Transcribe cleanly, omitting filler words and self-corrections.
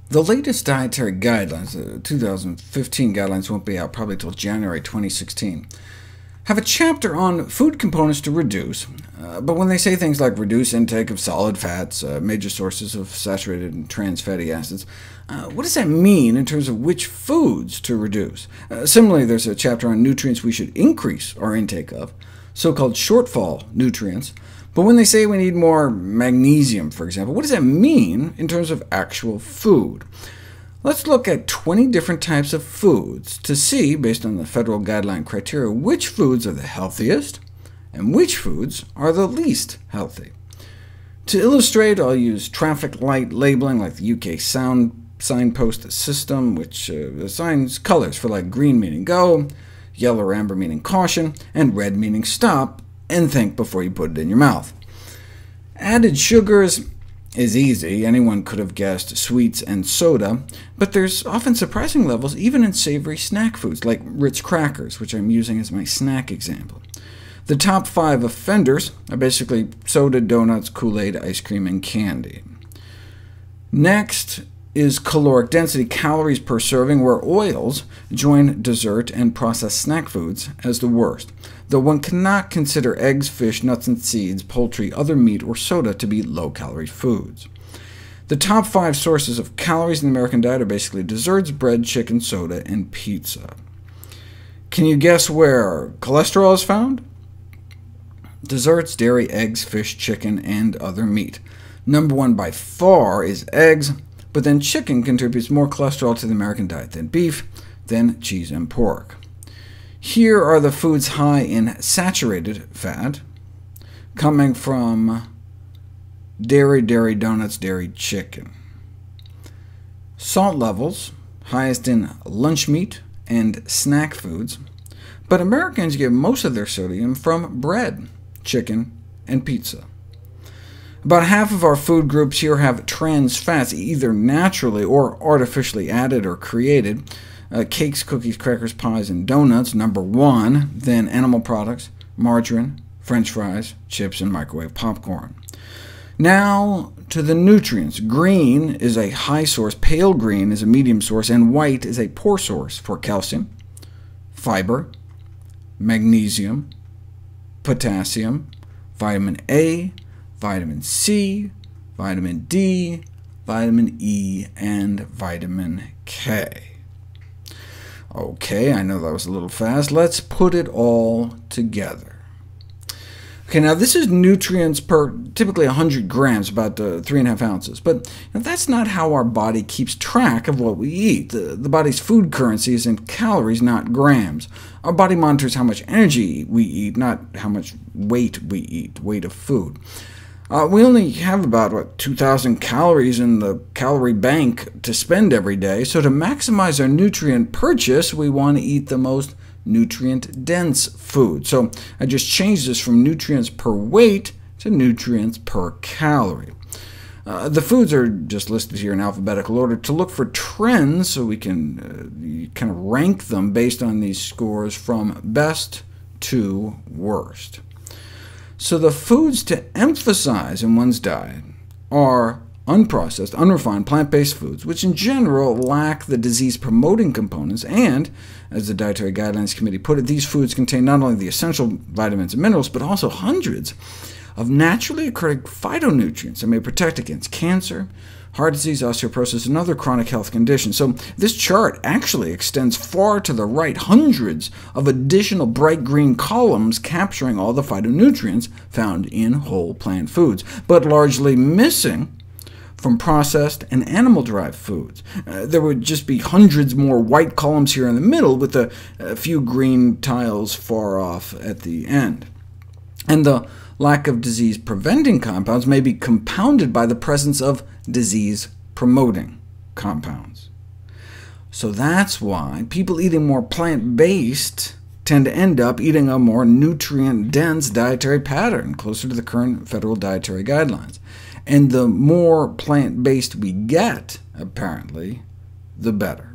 The latest dietary guidelines, the 2015 guidelines won't be out probably till January 2016, have a chapter on food components to reduce, but when they say things like reduce intake of solid fats, major sources of saturated and trans fatty acids, what does that mean in terms of which foods to reduce? Similarly, there's a chapter on nutrients we should increase our intake of, so-called shortfall nutrients, but when they say we need more magnesium, for example, what does that mean in terms of actual food? Let's look at 20 different types of foods to see, based on the federal guideline criteria, which foods are the healthiest and which foods are the least healthy. To illustrate, I'll use traffic light labeling like the UK signpost system, which assigns colors for like green meaning go, yellow or amber meaning caution, and red meaning stop, and think before you put it in your mouth. Added sugars is easy. Anyone could have guessed sweets and soda, but there's often surprising levels even in savory snack foods, like Ritz crackers, which I'm using as my snack example. The top 5 offenders are basically soda, donuts, Kool-Aid, ice cream, and candy. Next is caloric density, calories per serving, where oils join dessert and processed snack foods as the worst, though one cannot consider eggs, fish, nuts and seeds, poultry, other meat, or soda to be low-calorie foods. The top 5 sources of calories in the American diet are basically desserts, bread, chicken, soda, and pizza. Can you guess where cholesterol is found? Desserts, dairy, eggs, fish, chicken, and other meat. Number 1 by far is eggs, but then chicken contributes more cholesterol to the American diet than beef, then cheese and pork. Here are the foods high in saturated fat, coming from dairy, dairy donuts, dairy chicken. Salt levels, highest in lunch meat and snack foods, but Americans get most of their sodium from bread, chicken, and pizza. About half of our food groups here have trans fats, either naturally or artificially added or created. Cakes, cookies, crackers, pies, and donuts, number 1, then animal products, margarine, French fries, chips, and microwave popcorn. Now to the nutrients. Green is a high source, pale green is a medium source, and white is a poor source for calcium, fiber, magnesium, potassium, vitamin A, vitamin C, vitamin D, vitamin E, and vitamin K. OK, I know that was a little fast. Let's put it all together. OK, now this is nutrients per typically 100 grams, about 3.5 ounces. But that's not how our body keeps track of what we eat. The body's food currency is in calories, not grams. Our body monitors how much energy we eat, not how much weight we eat, weight of food. We only have about 2,000 calories in the calorie bank to spend every day, so to maximize our nutrient purchase, we want to eat the most nutrient-dense food. So I just changed this from nutrients per weight to nutrients per calorie. The foods are just listed here in alphabetical order to look for trends, so we can kind of rank them based on these scores from best to worst. So the foods to emphasize in one's diet are unprocessed, unrefined, plant-based foods, which in general lack the disease-promoting components, and, as the Dietary Guidelines Committee put it, these foods contain not only the essential vitamins and minerals, but also hundreds of naturally occurring phytonutrients that may protect against cancer, heart disease, osteoporosis, and other chronic health conditions. So this chart actually extends far to the right, hundreds of additional bright green columns capturing all the phytonutrients found in whole plant foods, but largely missing from processed and animal-derived foods. There would just be hundreds more white columns here in the middle, with a few green tiles far off at the end. And the lack of disease-preventing compounds may be compounded by the presence of disease-promoting compounds. So that's why people eating more plant-based tend to end up eating a more nutrient-dense dietary pattern, closer to the current federal dietary guidelines. And the more plant-based we get, apparently, the better.